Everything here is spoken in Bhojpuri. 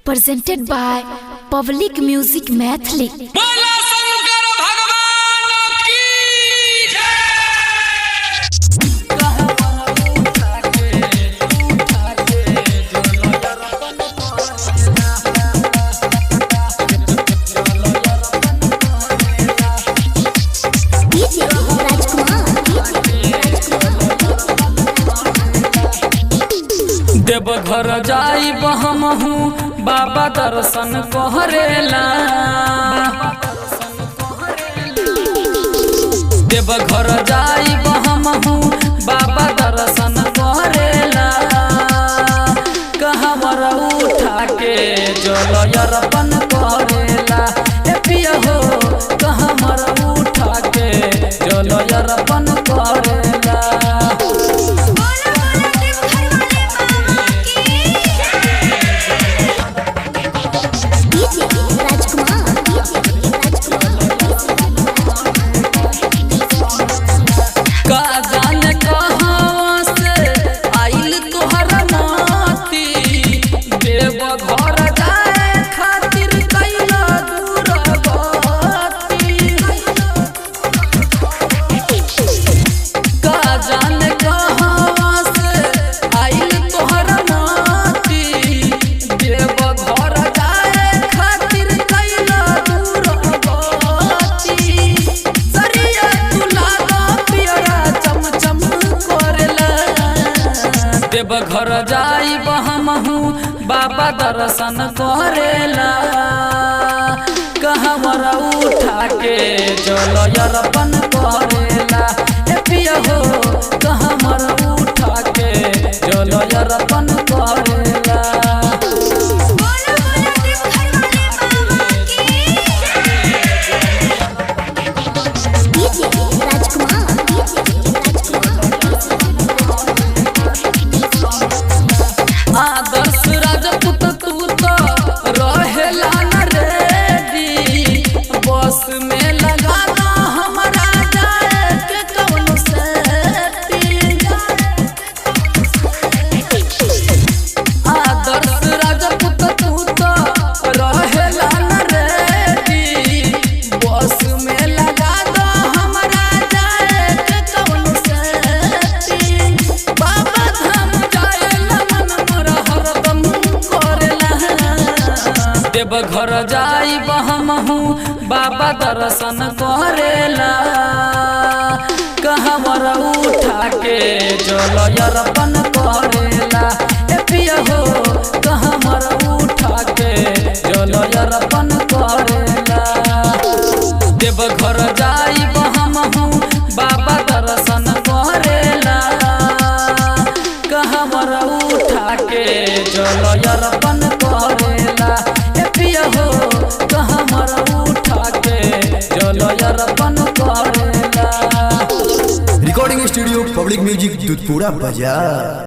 presented by Public Music Mathli. Deoghar जाइब हमहू बाबा दर्शन कहरेला। देवघर जाइब हमहू बाबा दर्शन कहरेला। कहवर उठा के जल अर्पण करेला। ए पिया हो कहवर उठा के जल अर्पण करेला। देवघर जाइब हमहू बाबा दर्शन करेला। कहवर उठा के जल अर्पण करेला। ए पिया हो कहवर उठा के जल अर्पण करेला। आदर्श राजपूत तू तो रहेला न रेडी। बस में लगा दो हमारा जाए के कौन सेटिंग। आदर्श राजपूत तू तो रहेला न रेडी। बस में लगा दो हमारा जाए के कौन सेटिंग। बाबा धाम जाएला मन मोरा हरदम करेला। देवघर जाइब हमहू बाबा दर्शन करेला। कहवर उठा के जल अर्पण करेला। ए पिया हो कहवर उठा के जल अर्पण करेला। देवघर जाइब हमहू बाबा दर्शन करेला। कहवर उठा के जल अर्पण करेला। ए पिया हो कहवर उठा के जल अर्पण करेला। Recording studio public music Dudhpura बाजार।